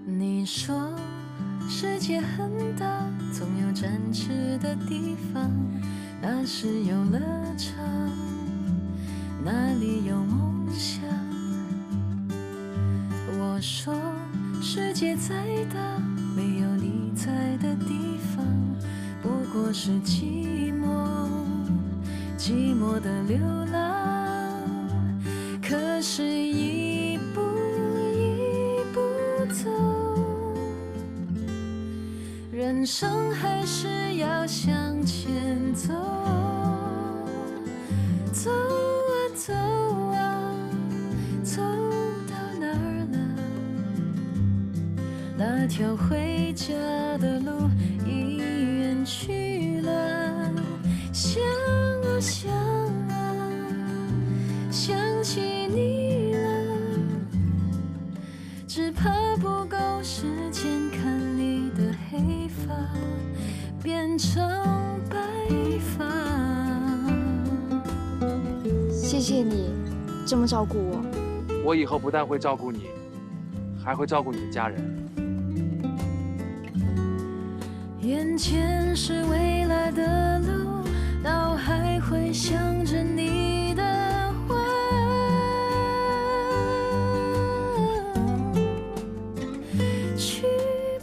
你说世界很大，总有展翅的地方，那是游乐场，那里有梦想。我说世界再大，没有你在的地方，不过是寂寞，寂寞的流浪。可是一步一步走，人生还是要向前走，走啊走啊，走到哪儿了？那条回家的路已远去了。想啊想啊，想起你了，只怕不够时间看你的黑发变成白发。谢谢你这么照顾我。我以后不但会照顾你，还会照顾你的家人。眼前是未来的路，脑海会想着你的话。去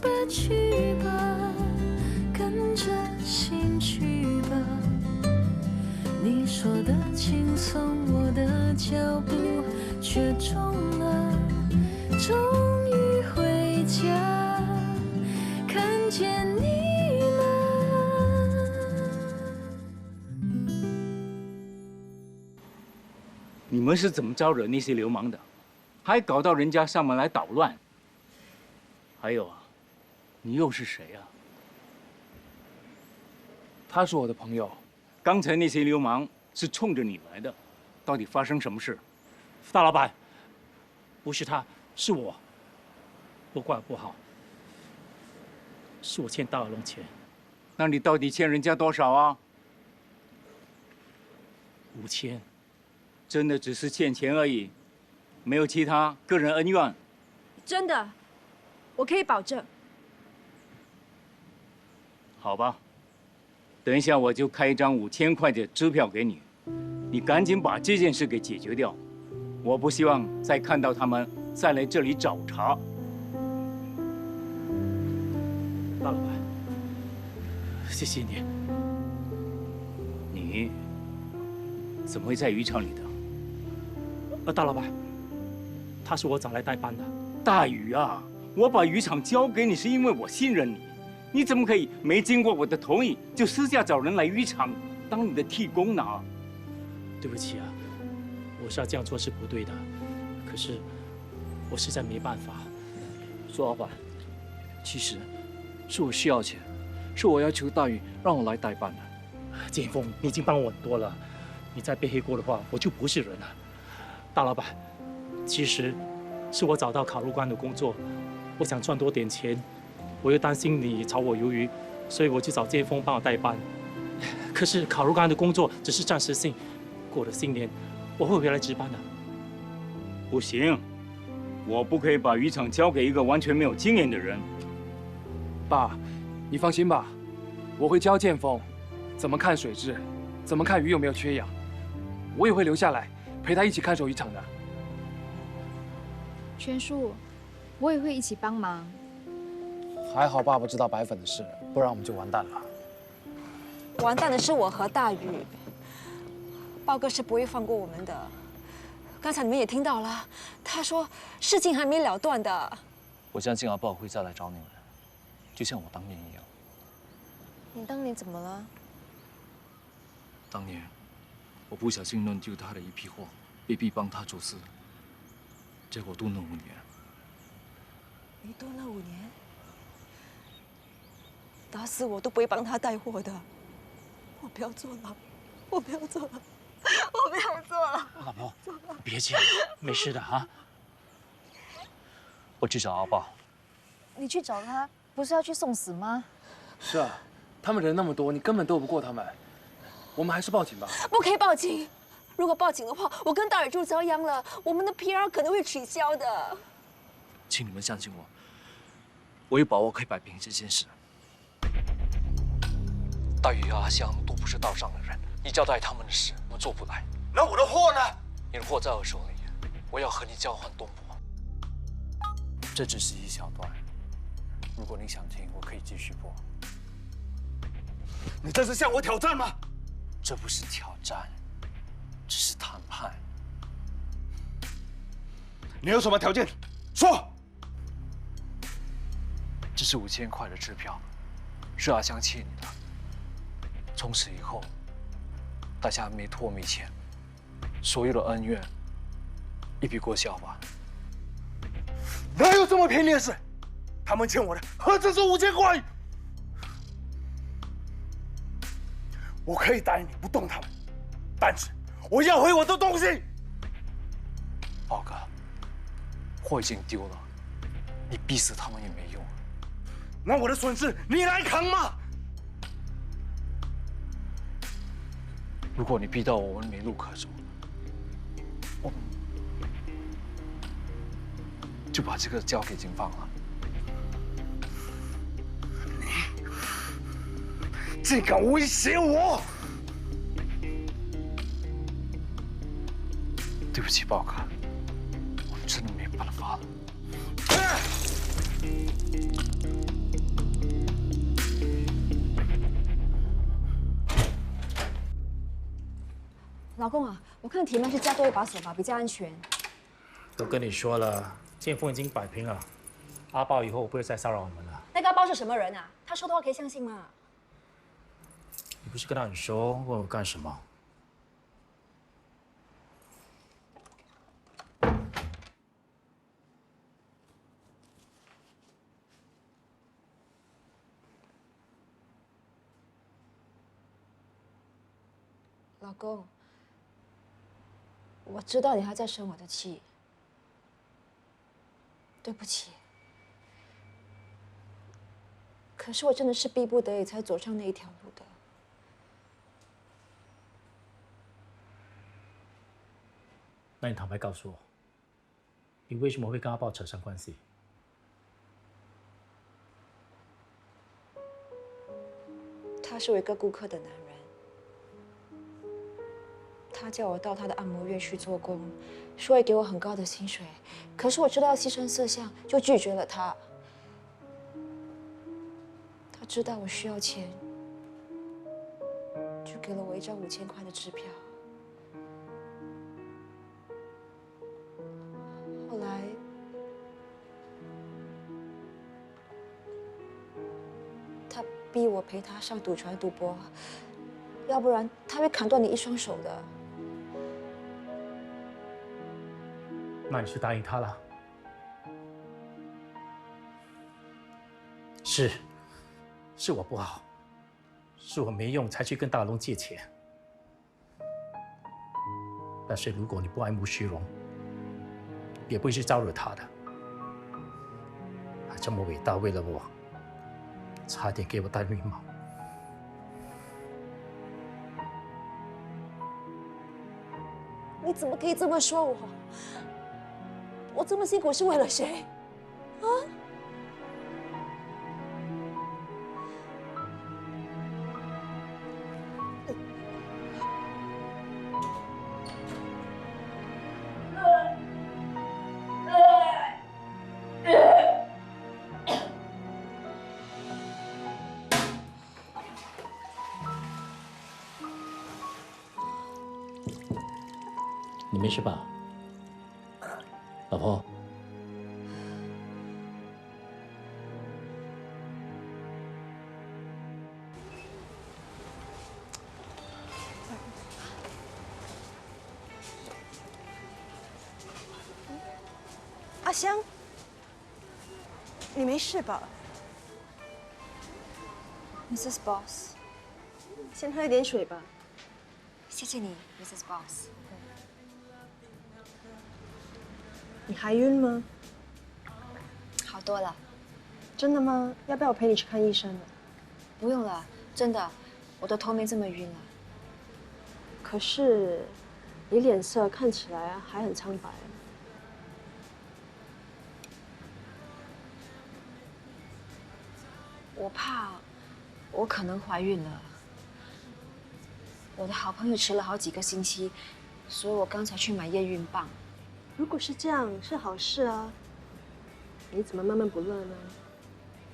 吧去吧，跟着心去吧。你说的轻松，我的脚步却重了。终于回家，看见你。你们是怎么招惹那些流氓的？还搞到人家上门来捣乱？还有啊，你又是谁啊？他是我的朋友。刚才那些流氓是冲着你来的，到底发生什么事？大老板，不是他，是我。不怪我不好，是我欠大耳窿钱。那你到底欠人家多少啊5000。真的只是欠钱而已，没有其他个人恩怨。真的，我可以保证。好吧，等一下我就开一张5000块的支票给你，你赶紧把这件事给解决掉。我不希望再看到他们再来这里找茬。大老板，谢谢你。你怎么会在渔场里的？大老板，他是我找来代班的。大宇啊，我把渔场交给你是因为我信任你，你怎么可以没经过我的同意就私下找人来渔场当你的替工呢？对不起啊，我是要这样做是不对的，可是我实在没办法。苏老板，其实是我需要钱，是我要求大宇让我来代班的。建峰，你已经帮我很多了，你再背黑锅的话，我就不是人了。大老板，其实是我找到烤肉干的工作，我想赚多点钱，我又担心你炒我鱿鱼，所以我就找建峰帮我代班。可是烤肉干的工作只是暂时性，过了新年我会回来值班的。不行，我不可以把渔场交给一个完全没有经验的人。爸，你放心吧，我会教建峰怎么看水质，怎么看鱼有没有缺氧，我也会留下来陪他一起看守渔场的。全叔，我也会一起帮忙。还好爸爸知道白粉的事，不然我们就完蛋了。完蛋的是我和大宇，豹哥是不会放过我们的。刚才你们也听到了，他说事情还没了断的。我相信阿豹会再来找你们，就像我当年一样。你当年怎么了？当年我不小心乱丢他的一批货，被逼帮他做事，结果蹲了5年。你蹲了5年，打死我都不会帮他带货的。我不要做了，我不要做了，我不要做了。老婆，别这样，没事的啊。我去找阿豹。你去找他，不是要去送死吗？是啊，他们人那么多，你根本斗不过他们。我们还是报警吧。不可以报警，如果报警的话，我跟大宇就遭殃了，我们的 PR 可能会取消的。请你们相信我，我有把握可以摆平这件事。大宇和阿香都不是道上的人，你交代他们的事，我们做不来。那我的货呢？你的货在我手里，我要和你交换东坡。这只是一小段，如果你想听，我可以继续播。你这是向我挑战吗？这不是挑战，只是谈判。你有什么条件？说。这是5000块的支票，是阿香欠你的。从此以后，大家没拖没欠，所有的恩怨一笔勾销吧。哪有这么便宜的事？他们欠我的何止是5000块？我可以答应你不动他们，但是我要回我的东西。豹哥，货已经丢了，你逼死他们也没用。那我的损失你来扛嘛！如果你逼到我们没路可走，我们就把这个交给警方了。你竟敢威胁我！对不起，豹哥，我们真的没办法了。老公啊，我看铁门是加多一把锁吧，比较安全。都跟你说了，剑锋已经摆平了，阿豹以后不会再骚扰我们了。那个阿包是什么人啊？他说的话可以相信吗？你不是跟他很熟，问我干什么？老公，我知道你还在生我的气，对不起。可是我真的是逼不得已才走上那一条路的。那你坦白告诉我，你为什么会跟阿豹扯上关系？他是我一个顾客的男人。他叫我到他的按摩院去做工，说会给我很高的薪水，可是我知道要牺牲色相，就拒绝了他。他知道我需要钱，就给了我一张5000块的支票。后来，他逼我陪他上赌船赌博，要不然他会砍断你一双手的。那你是答应他了？是我不好，是我没用才去跟大龙借钱。但是如果你不爱慕虚荣，也不会去招惹他的。还这么伟大，为了我，差点给我戴绿帽。你怎么可以这么说我？我这么辛苦是为了谁？啊？你没事吧，老婆？阿香，你没事吧 Mrs. Boss， 先喝一点水吧。谢谢你 ，Mrs. Boss。你还晕吗？好多了。真的吗？要不要我陪你去看医生呢？不用了，真的，我的头没这么晕了。可是，你脸色看起来还很苍白。我怕我可能怀孕了。我的好朋友迟了好几个星期，所以我刚才去买验孕棒。如果是这样，是好事啊。你怎么闷闷不乐呢？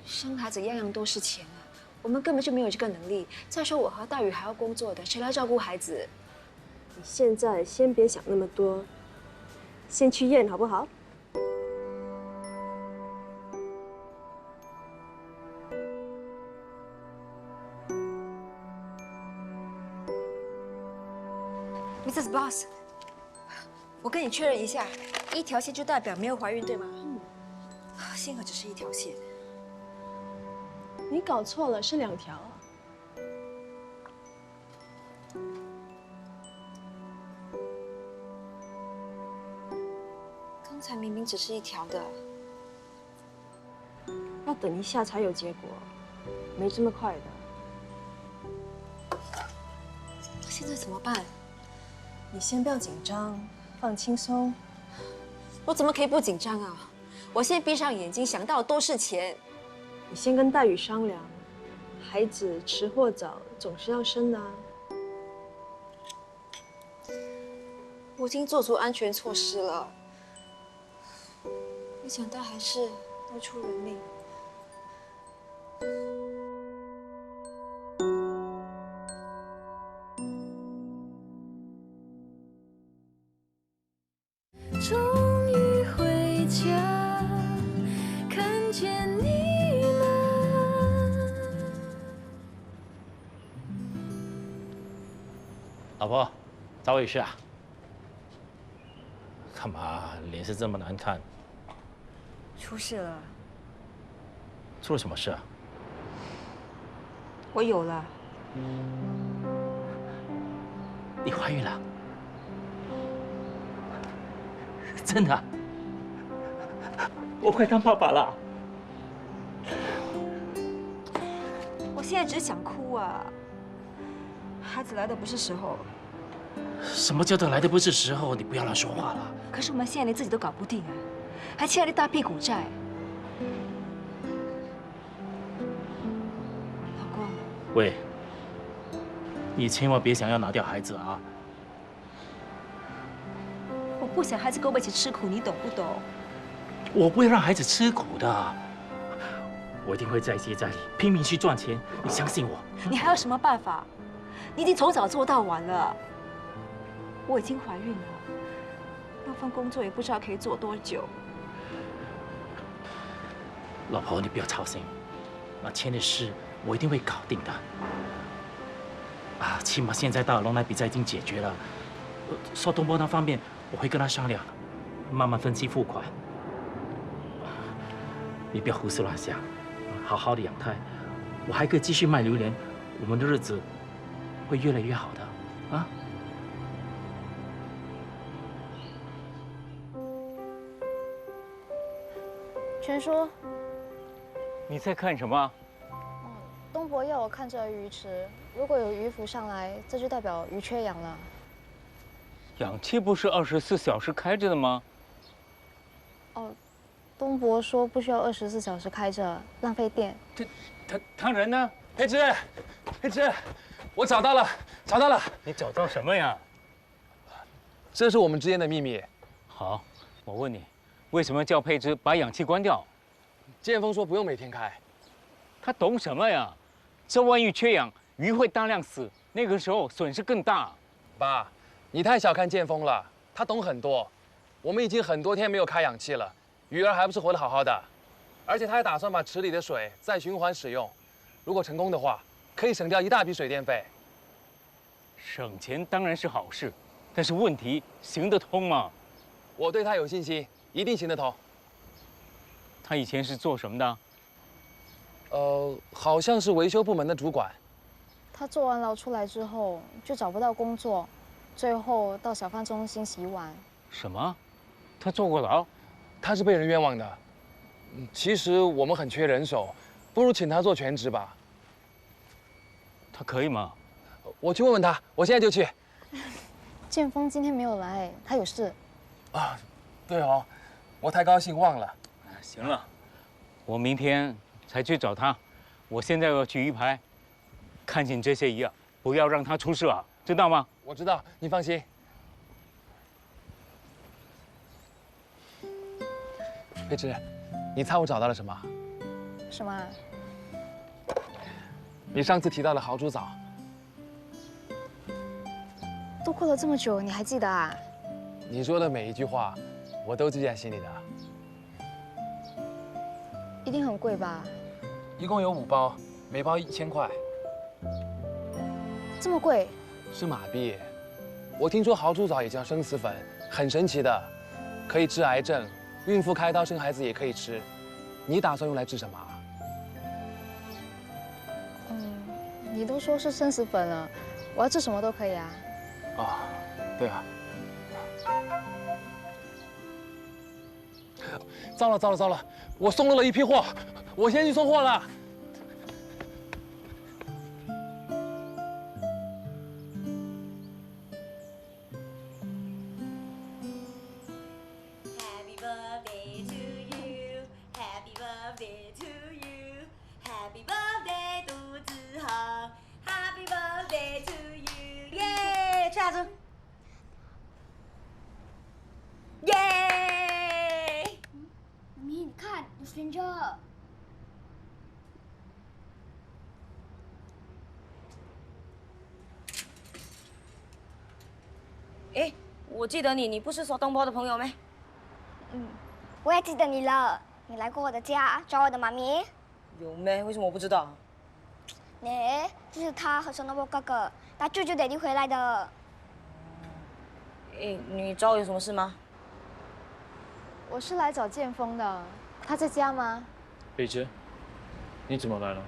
生孩子样样都是钱啊，我们根本就没有这个能力。再说我和大宇还要工作的，谁来照顾孩子？你现在先别想那么多，先去验好不好？Mrs. Boss， 我跟你确认一下，一条线就代表没有怀孕，对吗？幸好只是一条线。你搞错了，是2条啊。刚才明明只是一条的。要等一下才有结果，没这么快的。现在怎么办？你先不要紧张，放轻松。我怎么可以不紧张啊？我现在闭上眼睛，想到的都是钱。你先跟大宇商量，孩子迟或早总是要生的啊。我已经做足安全措施了，没想到还是都出人命。终于回家，看见你了。老婆，找我有事啊？干嘛脸色这么难看？出事了，出了什么事啊？我有了。你怀孕了？真的？我快当爸爸了。我现在只想哭啊！孩子来的不是时候。什么叫做来的不是时候？你不要乱说话了。可是我们现在连自己都搞不定啊，还欠了一大屁股债。老公，喂，你千万别想要拿掉孩子啊！我不想孩子跟我一起吃苦，你懂不懂？我不会让孩子吃苦的，我一定会再接再厉，拼命去赚钱。你相信我。你还有什么办法？你已经从早做到晚了。我已经怀孕了，那份工作也不知道可以做多久。老婆，你不要操心，那钱的事我一定会搞定的。啊，起码现在大龙奶比赛已经解决了，邵东波那方面我会跟他商量，慢慢分期付款。你不要胡思乱想，好好的养胎，我还可以继续卖榴莲，我们的日子会越来越好的，啊？全叔，你在看什么？东伯要我看这鱼池，如果有鱼浮上来，这就代表鱼缺氧了。氧气不是24小时开着的吗？哦，东伯说不需要24小时开着，浪费电。他人呢？黑芝，黑芝，我找到了，找到了。你找到什么呀？这是我们之间的秘密。好，我问你，为什么叫佩芝把氧气关掉？剑锋说不用每天开。他懂什么呀？这万一缺氧，鱼会大量死，那个时候损失更大。爸，你太小看剑锋了，他懂很多。我们已经很多天没有开氧气了，鱼儿还不是活得好好的。而且他还打算把池里的水再循环使用，如果成功的话，可以省掉一大笔水电费。省钱当然是好事，但是问题行得通吗？我对他有信心，一定行得通。他以前是做什么的？好像是维修部门的主管。他坐完牢出来之后就找不到工作，最后到小贩中心洗碗。什么？他坐过牢？他是被人冤枉的。其实我们很缺人手，不如请他做全职吧。他可以吗？我去问问他，我现在就去。建峰今天没有来，他有事。啊，对哦，我太高兴忘了。行了，我明天才去找他。我现在要去鱼排，看紧这些鱼啊，不要让他出事啊，知道吗？我知道，你放心。佩芝，你猜我找到了什么？什么啊？你上次提到的豪猪枣。都过了这么久，你还记得啊？你说的每一句话，我都记在心里的。一定很贵吧？一共有5包，每包1000块。这么贵？是马币。我听说豪猪枣也叫生死粉，很神奇的，可以治癌症，孕妇开刀生孩子也可以吃。你打算用来治什么？你都说是生死粉了，我要治什么都可以啊。哦，对啊。糟了糟了糟了，我松漏了一批货，我先去送货了。Happy birthday to you, Happy birthday to you, Happy birthday 杜子豪 ，Happy birthday to you， 耶！吃下子，耶！妈咪，你看，有 stranger。哎，我记得你，你不是说东坡的朋友没？我也记得你了，你来过我的家找我的妈咪。有没？为什么我不知道？呢，就是他和小萝卜哥哥带舅舅爹地回来的。哎，你找我有什么事吗？我是来找建峰的，他在家吗？贝芝，你怎么来了？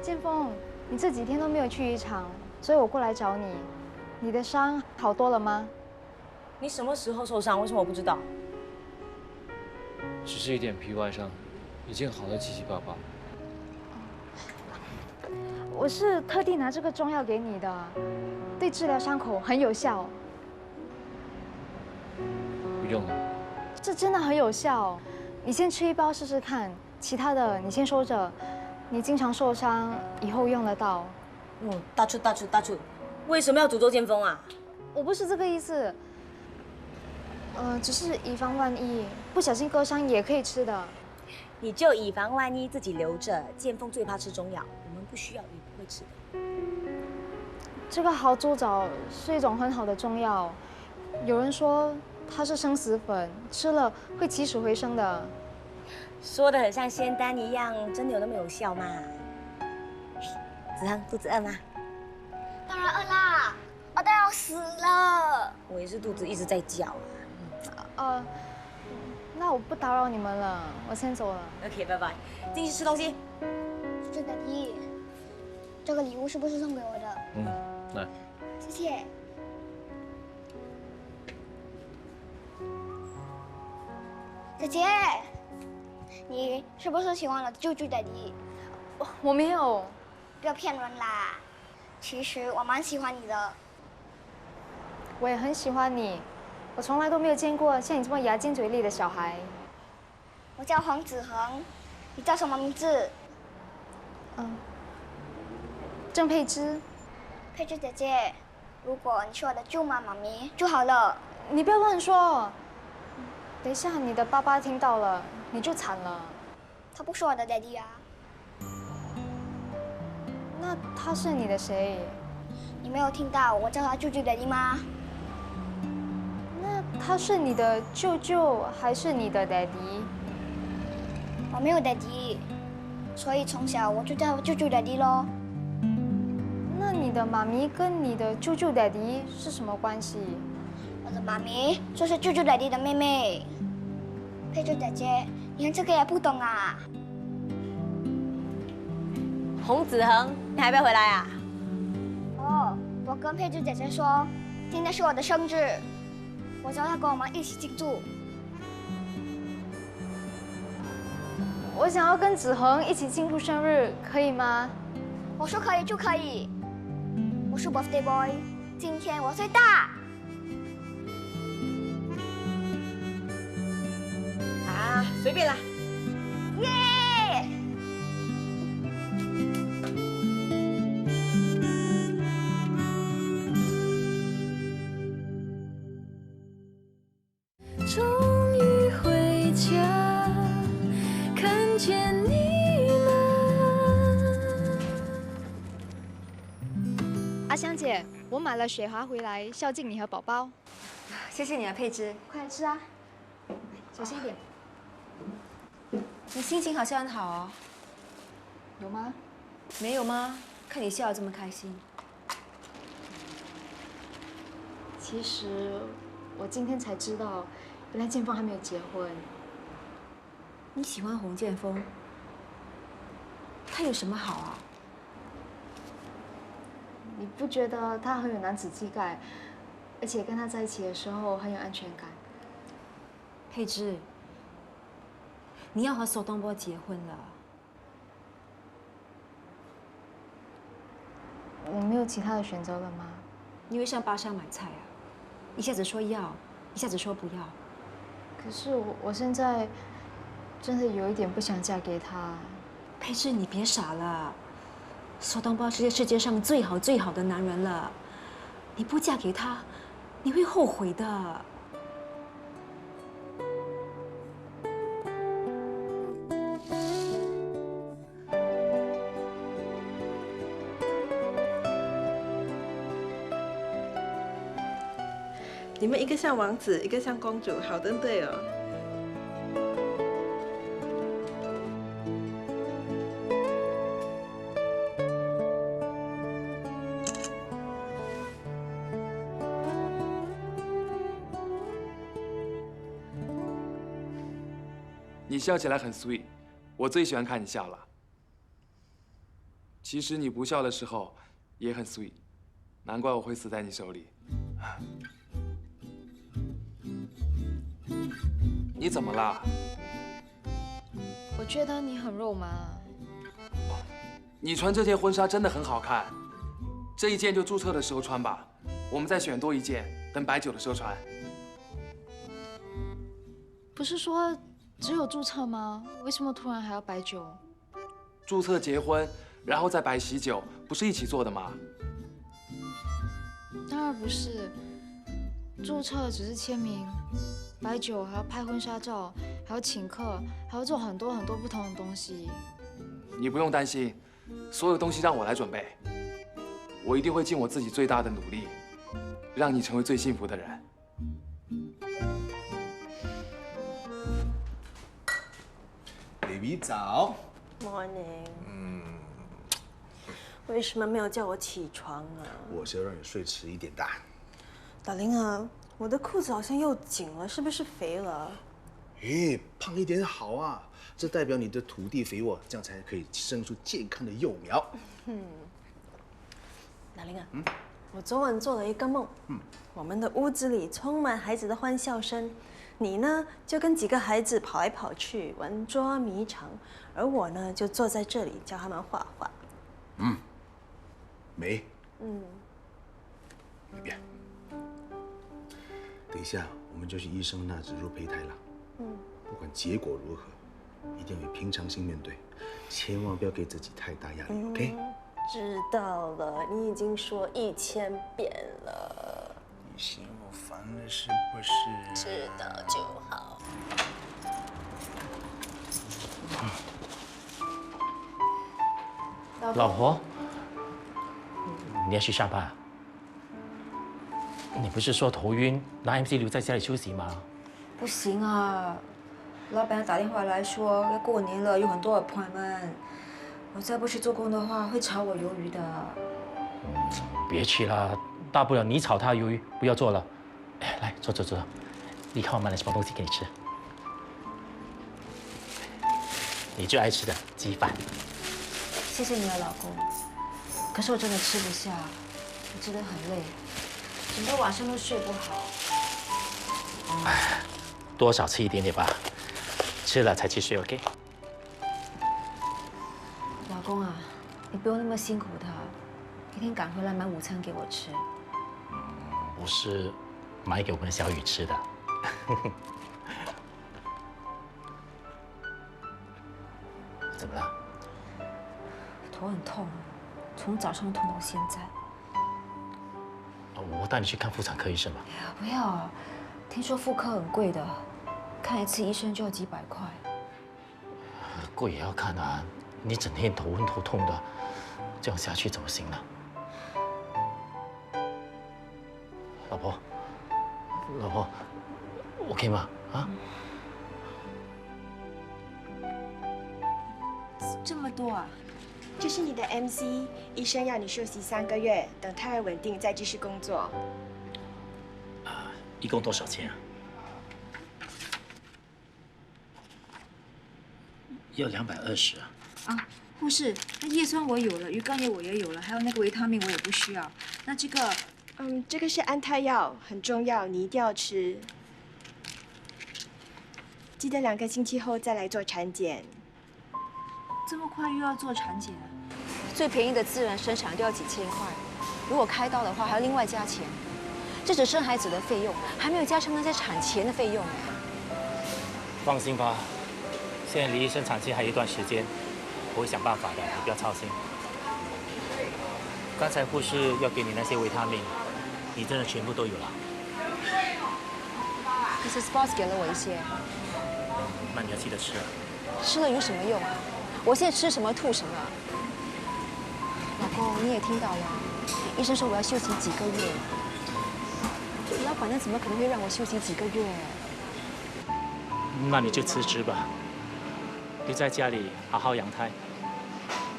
建峰，你这几天都没有去渔场，所以我过来找你。你的伤好多了吗？你什么时候受伤？为什么我不知道？只是一点皮外伤，已经好得七七八八。我是特地拿这个中药给你的，对治疗伤口很有效。不用了。这真的很有效，你先吃1包试试看，其他的你先收着。你经常受伤，以后用得到。大厨，为什么要诅咒剑锋啊？我不是这个意思。只是以防万一，不小心割伤也可以吃的。你就以防万一自己留着。剑锋最怕吃中药，我们不需要也不会吃的。这个豪猪枣是一种很好的中药，有人说它是生死粉，吃了会起死回生的。说的很像仙丹一样，真的有那么有效吗？子恒，肚子饿吗？当然饿啦，饿到要死了。我也是肚子一直在叫啊。那我不打扰你们了，我先走了。OK， 拜拜，进去吃东西。舅爹地，这个礼物是不是送给我的？来。谢谢。姐姐，你是不是喜欢了舅舅爹地？我没有。不要骗人啦！其实我蛮喜欢你的。我也很喜欢你，我从来都没有见过像你这么牙尖嘴利的小孩。我叫黄子恒，你叫什么名字？郑佩芝。佩芝姐姐，如果你是我的舅妈妈咪就好了。你不要乱说，等一下你的爸爸听到了，你就惨了。他不是我的爹地啊。那他是你的谁？你没有听到我叫他舅舅爹地吗？那他是你的舅舅还是你的爹地？我没有爹地，所以从小我就叫舅舅爹地咯。那你的妈咪跟你的舅舅爹地是什么关系？我的妈咪就是舅舅爹地的妹妹。佩芝姐姐，你连这个也不懂啊？洪子恒，你还没回来啊？哦，我跟佩芝姐姐说，今天是我的生日，我叫她跟我们一起庆祝。我想要跟子恒一起庆祝生日，可以吗？我说可以就可以。我是 birthday boy，今天我最大。啊，随便啦。耶！终于回家，看见你了。阿香姐，我买了雪花回来孝敬你和宝宝。谢谢你啊，佩芝。快来吃啊，小心一点。你心情好像很好哦。有吗？没有吗？看你笑得这么开心。其实我今天才知道，原来建峰还没有结婚。你喜欢洪建峰？他有什么好啊？你不觉得他很有男子气概，而且跟他在一起的时候很有安全感？佩芝，你要和苏东坡结婚了。我没有其他的选择了吗？你会上巴沙买菜啊？一下子说要，一下子说不要。可是我现在真的有一点不想嫁给他。佩芝，你别傻了，苏东坡是世界上最好最好的男人了，你不嫁给他，你会后悔的。你们一个像王子，一个像公主，好登对哦。你笑起来很 sweet， 我最喜欢看你笑了。其实你不笑的时候也很 sweet， 难怪我会死在你手里。你怎么啦？我觉得你很肉麻。你穿这件婚纱真的很好看，这一件就注册的时候穿吧，我们再选多一件，等摆酒的时候穿。不是说只有注册吗？为什么突然还要摆酒？注册结婚，然后再摆喜酒，不是一起做的吗？当然不是，注册只是签名，摆酒还要拍婚纱照，还要请客，还要做很多很多不同的东西。你不用担心，所有东西让我来准备，我一定会尽我自己最大的努力，让你成为最幸福的人。Baby 早 Morning。为什么没有叫我起床啊？我是要让你睡迟一点的。大林啊，我的裤子好像又紧了，是不是肥了？咦，胖一点好啊，这代表你的土地肥沃，这样才可以生出健康的幼苗。大林啊，我昨晚做了一个梦，我们的屋子里充满孩子的欢笑声，你呢就跟几个孩子跑来跑去玩捉迷藏，而我呢就坐在这里教他们画画。美。一边。等一下，我们就去医生那植入胚胎了。不管结果如何，一定要以平常心面对，千万不要给自己太大压力 ，OK？ 知道了，你已经说1000遍了。你嫌我烦了是不是？知道就好。老婆，你要去上班啊？你不是说头晕，拿 MC 留在家里休息吗？不行啊，老板打电话来说要过年了，有很多 appointment， 我再不去做工的话，会炒我鱿鱼的。别去了，大不了你炒他鱿鱼，不要做了。哎，来坐坐坐，你看我买了什么东西给你吃？你最爱吃的鸡饭。谢谢你啊，老公。可是我真的吃不下，我真的很累，整个晚上都睡不好。哎，多少吃一点点吧，吃了才去睡 ，OK？ 老公啊，你不用那么辛苦的，一天赶回来买午餐给我吃。我是买给我们小雨吃的。怎么了？头很痛，从早上痛到现在。我带你去看妇产科医生吧。哎呀，不要，听说妇科很贵的，看一次医生就要几百块。贵也要看啊，你整天头昏头痛的，这样下去怎么行呢？老婆，老婆 ，OK 吗？啊？这么多啊？这是你的 MC， 医生要你休息3个月，等胎儿稳定再继续工作。一共多少钱啊？要220啊。啊，护士，那叶酸我有了，鱼肝液我也有了，还有那个维他命我也不需要。那这个，这个是安胎药，很重要，你一定要吃。记得2个星期后再来做产检。这么快又要做产检？最便宜的自然生产都要几千块，如果开刀的话还要另外加钱。这只生孩子的费用，还没有加上那些产前的费用哎。放心吧，现在离生产期还有一段时间，我会想办法的，你不要操心。刚才护士要给你那些维他命，你真的全部都有了。Mrs. Boss 给了我一些，那你要记得吃啊。吃了有什么用啊？我现在吃什么吐什么。老公，你也听到了，医生说我要休息几个月。老板娘怎么可能会让我休息几个月？那你就辞职吧，留在家里好好养胎。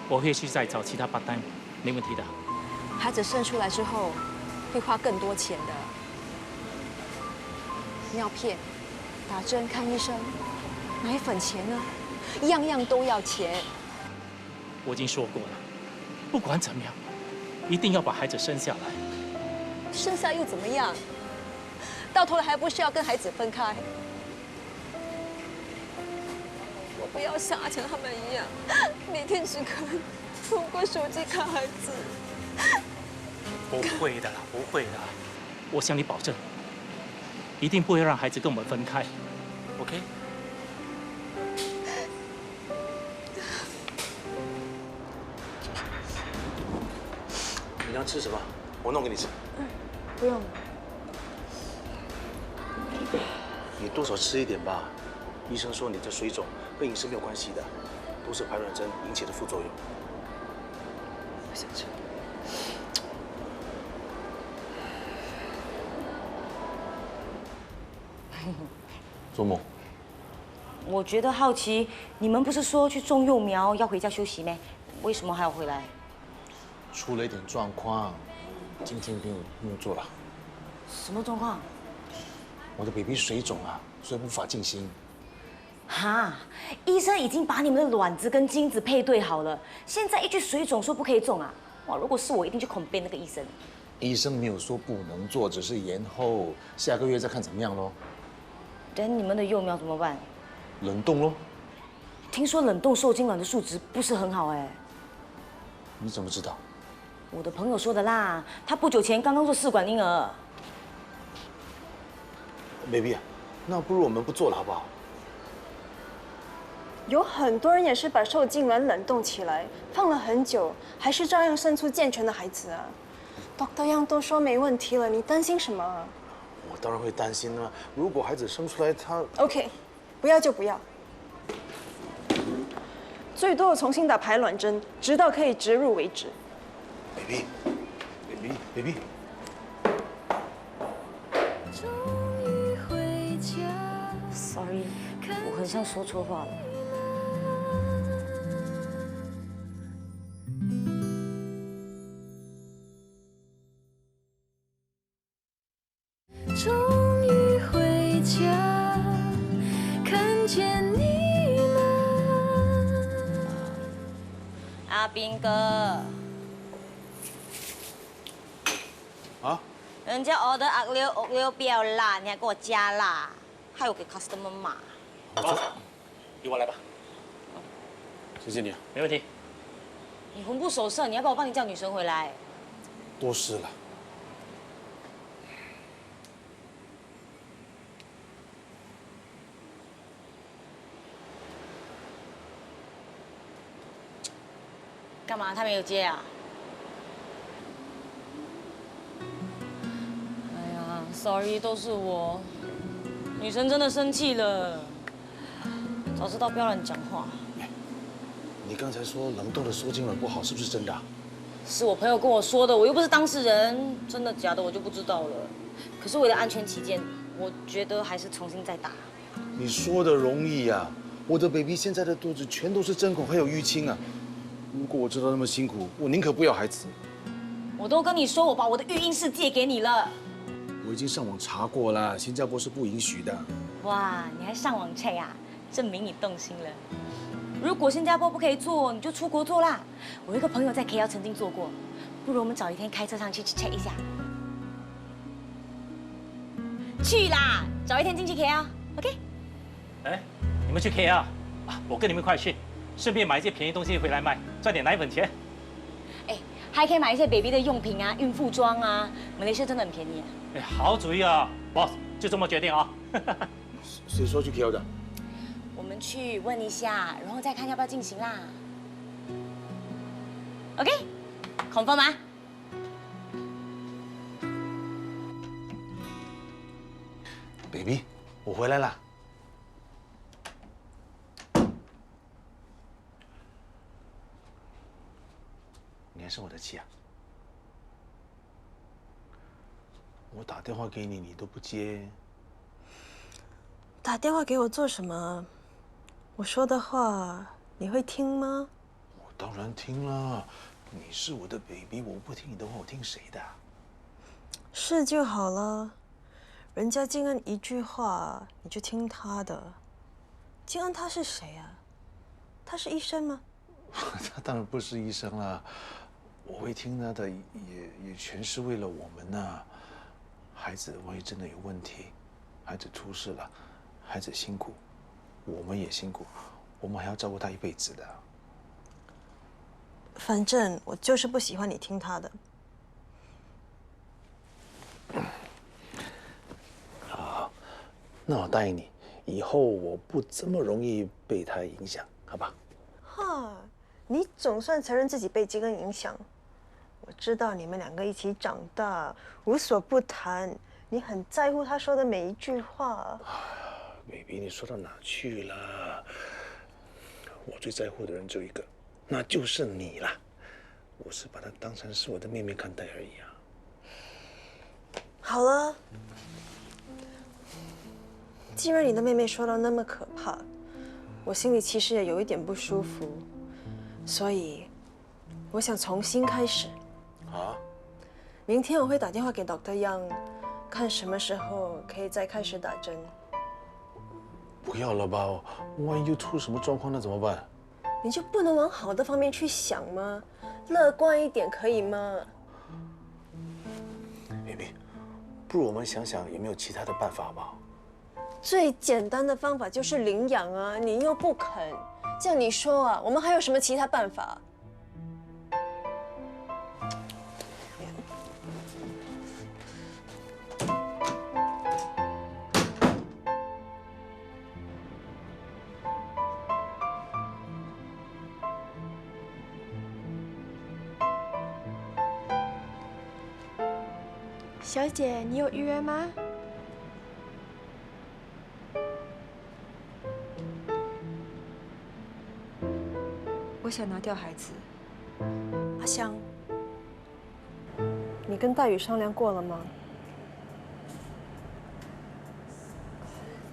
我会去再找其他part time，没问题的。孩子生出来之后，会花更多钱的。尿片、打针、看医生、奶粉钱呢，样样都要钱。我已经说过了，不管怎么样，一定要把孩子生下来。生下又怎么样？到头来还不是要跟孩子分开？我不要像阿强他们一样，每天只可能通过手机看孩子。不会的，不会的，我向你保证，一定不会让孩子跟我们分开。OK？ 你要吃什么？我弄给你吃。不用。你多少吃一点吧。医生说你这水肿跟饮食没有关系的，都是排卵针引起的副作用。我想吃。周末，我觉得好奇，你们不是说去种幼苗要回家休息咩？为什么还要回来？出了一点状况，今天没有做了。什么状况？我的 baby 水肿啊，所以无法进行。哈，医生已经把你们的卵子跟精子配对好了，现在一句水肿说不可以种啊！哇，如果是我，一定去恐变那个医生。医生没有说不能做，只是延后，下个月再看怎么样咯。等你们的幼苗怎么办？冷冻咯。听说冷冻受精卵的数值不是很好哎。你怎么知道？我的朋友说的啦，他不久前刚刚做试管婴儿。baby， 那不如我们不做了好不好？有很多人也是把受精卵冷冻起来，放了很久，还是照样生出健全的孩子啊。Dr. Yang 都说没问题了，你担心什么啊？我当然会担心了。如果孩子生出来他 OK， 不要就不要，最多重新打排卵针，直到可以植入为止。baby。Sorry， 我很像说错话了。终于回家，看见你了。阿斌哥，啊？人家 order 6不要辣，你还给我加辣，害我给 customer 骂。由我来吧。谢谢你啊。没问题。你魂不守舍，你要不要我帮你叫女神回来？多事了。干嘛？他没有接啊？哎呀 ，sorry， 都是我。女神真的生气了。早知道不要乱讲话。你刚才说冷冻的受精卵不好，是不是真的？是我朋友跟我说的，我又不是当事人，真的假的我就不知道了。可是为了安全起见，我觉得还是重新再打。你说的容易呀，我的 baby 现在的肚子全都是针孔，还有淤青啊。如果我知道那么辛苦，我宁可不要孩子。我都跟你说，我把我的育婴室借给你了。我已经上网查过了，新加坡是不允许的。哇，你还上网 check 啊？证明你动心了。如果新加坡不可以做，你就出国做啦。我有一个朋友在 KL 曾经做过，不如我们找一天开车上去 check 一下。去啦，找一天进去 KL，OK？ 哎，你们去 KL 啊？我跟你们一块去，顺便买一些便宜东西回来卖，赚点奶粉钱。哎，还可以买一些 baby 的用品啊，孕妇装啊，马来西亚真的很便宜啊。哎，好主意啊 ，boss， 就这么决定啊。谁说去 KL 的？我们去问一下，然后再看要不要进行啦。OK，confirm 吗？baby， 我回来了。你还生我的气啊？我打电话给你，你都不接。打电话给我做什么？我说的话你会听吗？我当然听了。你是我的 baby， 我不听你的话，我听谁的？是就好了。人家静恩一句话，你就听他的。静恩他是谁啊？他是医生吗？他当然不是医生了。我会听他的，也全是为了我们呐。孩子万一真的有问题，孩子出事了，孩子辛苦，我们也辛苦，我们还要照顾他一辈子的。反正我就是不喜欢你听他的。好，那我答应你，以后我不这么容易被他影响，好吧？哈，你总算承认自己被金恩影响。我知道你们两个一起长大，无所不谈，你很在乎他说的每一句话。baby， 你说到哪去了？我最在乎的人只有一个，那就是你啦。我是把她当成是我的妹妹看待而已啊。好了，既然你的妹妹说到那么可怕，我心里其实也有一点不舒服，所以我想重新开始。啊？明天我会打电话给 Dr. Yang， 看什么时候可以再开始打针。不要了吧，万一又出什么状况，那怎么办？你就不能往好的方面去想吗？乐观一点可以吗 ？baby， 不如我们想想有没有其他的办法吧。最简单的方法就是领养啊，你又不肯，这样你说啊，我们还有什么其他办法？小姐，你有预约吗？我想拿掉孩子。阿香，你跟大宇商量过了吗？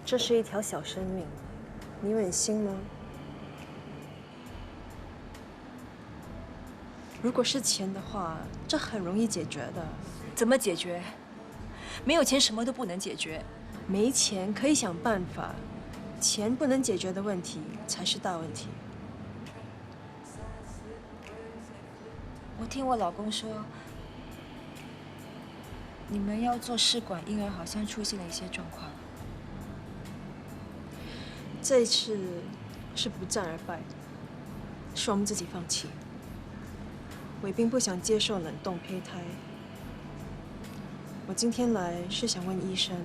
这是一条小生命，你忍心吗？如果是钱的话，这很容易解决的。怎么解决？没有钱什么都不能解决。没钱可以想办法，钱不能解决的问题才是大问题。我听我老公说，你们要做试管婴儿，好像出现了一些状况。这一次是不战而败，是我们自己放弃。伟斌不想接受冷冻胚胎。我今天来是想问医生，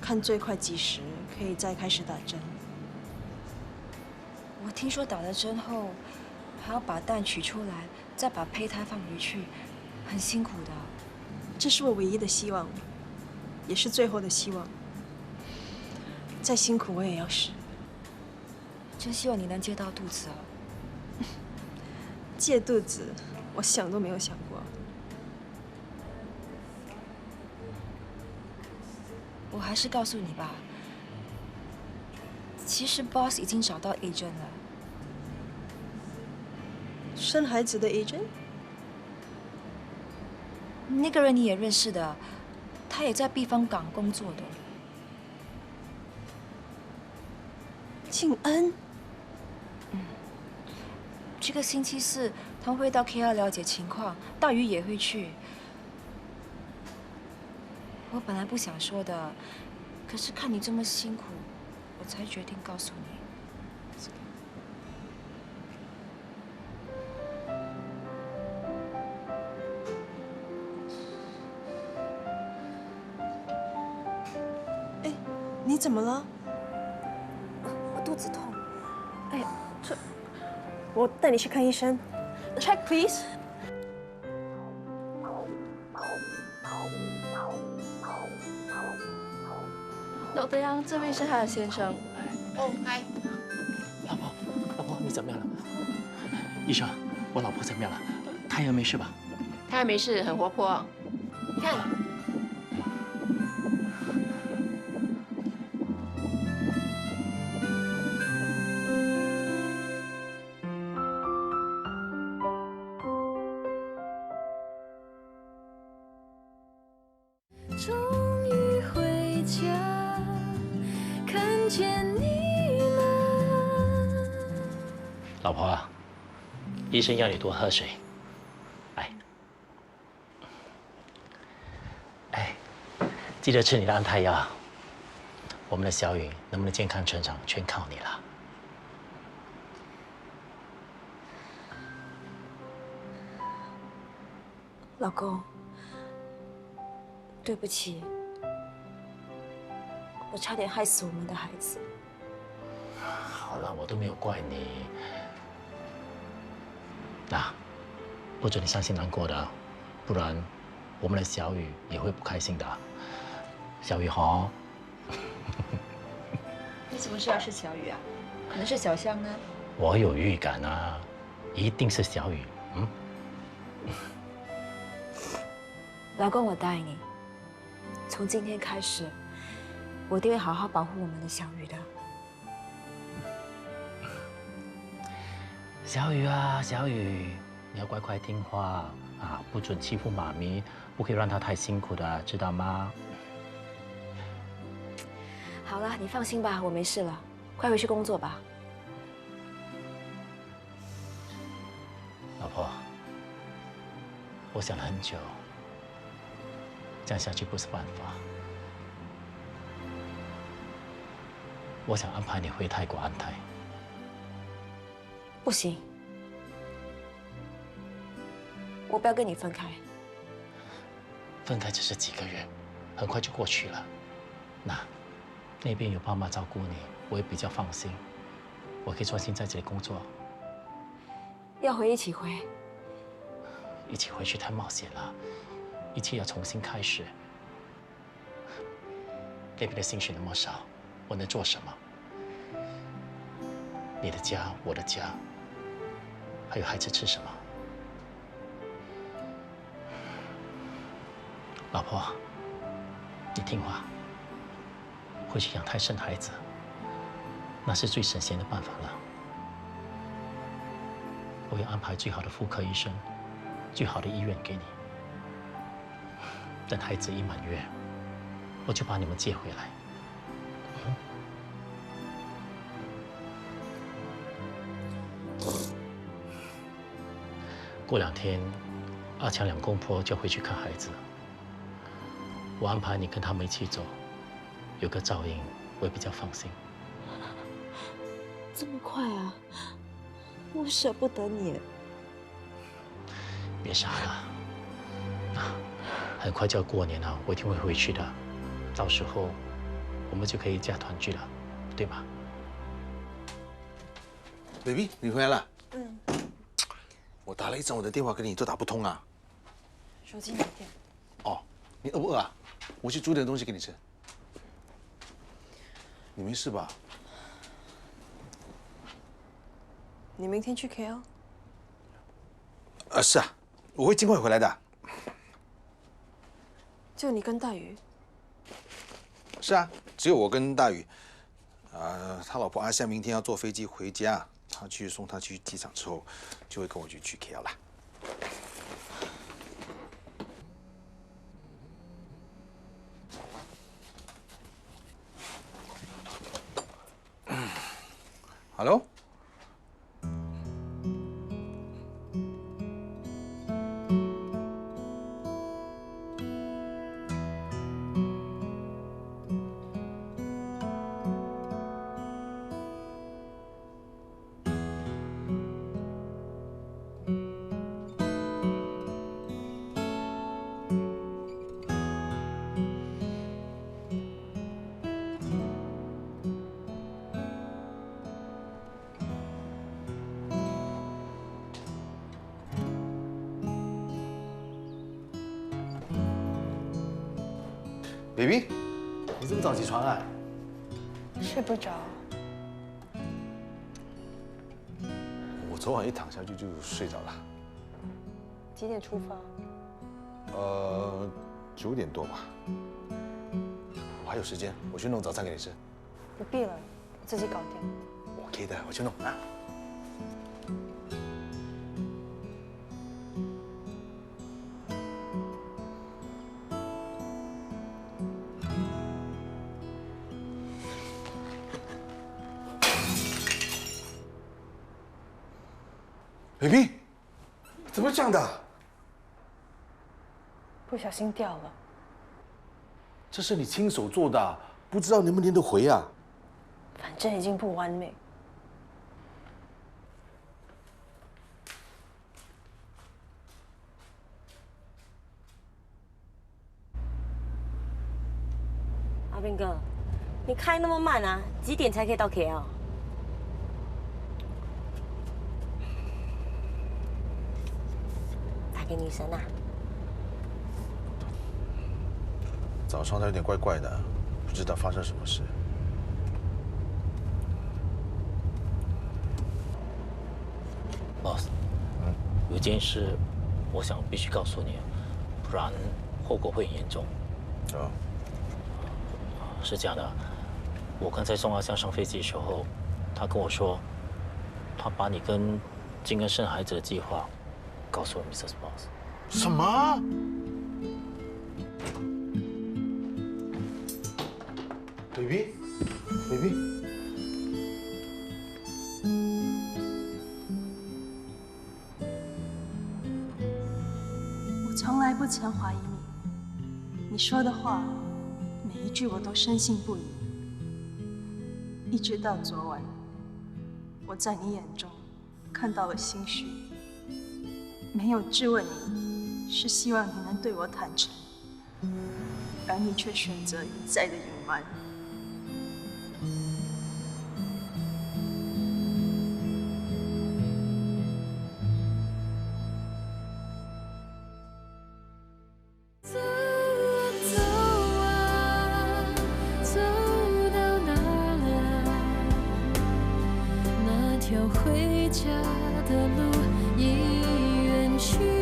看最快几时可以再开始打针。我听说打了针后，还要把蛋取出来，再把胚胎放回去，很辛苦的。这是我唯一的希望，也是最后的希望。再辛苦我也要试。真希望你能接到肚子啊！借肚子，我想都没有想过。我还是告诉你吧，其实 boss 已经找到 agent 了。生孩子的 agent？ 那个人你也认识的，他也在避风港工作的。静恩。这个星期四他们会到 KL 了解情况，大鱼也会去。我本来不想说的，可是看你这么辛苦，我才决定告诉你。哎，你怎么了？我肚子痛。哎，我带你去看医生。Check please。Dr. Yang，这位是他的先生。哦，嗨。老婆，你怎么样了？医生，我老婆怎么样了？胎儿没事吧？胎儿没事，很活泼。你看。终于回家，看见你了。老婆啊，医生要你多喝水。哎，记得吃你的安胎药。我们的小雨能不能健康成长，全靠你了。老公，对不起，我差点害死我们的孩子。好了，我都没有怪你。不准你伤心难过的，不然我们的小雨也会不开心的。小雨好。你怎么知道是小雨啊？可能是小香呢。我有预感啊，一定是小雨。老公，我答应你，从今天开始，我一定会好好保护我们的小雨的。小雨啊，小雨，你要乖乖听话啊，不准欺负妈咪，不可以让她太辛苦的，知道吗？好了，你放心吧，我没事了，快回去工作吧。老婆，我想了很久，这样下去不是办法。我想安排你回泰国安胎。不行，我不要跟你分开。分开只是几个月，很快就过去了。那边有爸妈照顾你，我也比较放心。我可以专心在这里工作。要回一起回。一起回去太冒险了，一切要重新开始。那边的薪水那么少，我能做什么？你的家，我的家，还有孩子吃什么？老婆，你听话，回去养胎生孩子，那是最省钱的办法了。我会安排最好的妇科医生，最好的医院给你。等孩子一满月，我就把你们接回来。过2天，阿强两公婆就回去看孩子。我安排你跟他们一起走，有个照应，我也比较放心。这么快啊？我舍不得你。别傻了，很快就要过年了，我一定会回去的。到时候我们就可以一家团聚了，对吧 ？baby， 你回来了。我打了一整晚的电话给你，都打不通啊。手机没电。哦，你饿不饿啊？我去煮点东西给你吃。你没事吧？你明天去 KL？是啊，我会尽快回来的。就你跟大宇？是啊，只有我跟大宇。他老婆阿夏明天要坐飞机回家，他去送他去机场之后，就会跟我去 KL 了。Hello？ baby， 你这么早起床啊？睡不着。我昨晚一躺下去就睡着了。几点出发？9点多吧。我还有时间，我去弄早餐给你吃。不必了，我自己搞定。OK 的，我去弄啊。baby， 怎么这样的？不小心掉了。这是你亲手做的，不知道能不能得回啊？反正已经不完美。阿斌哥，你开那么慢啊？几点才可以到 KL？打给女神啊！早上他有点怪怪的，不知道发生什么事。Boss，有件事，我想必须告诉你，不然后果会很严重。是这样的，我刚才送阿香上飞机的时候，他跟我说，他把你跟金根生孩子的计划告诉了 Mrs. Boss。什么 ？baby， 我从来不曾怀疑你，你说的话，每一句我都深信不疑。一直到昨晚，我在你眼中看到了心虚，没有质问你，是希望你能对我坦诚，而你却选择一再的隐瞒。回家的路已远去。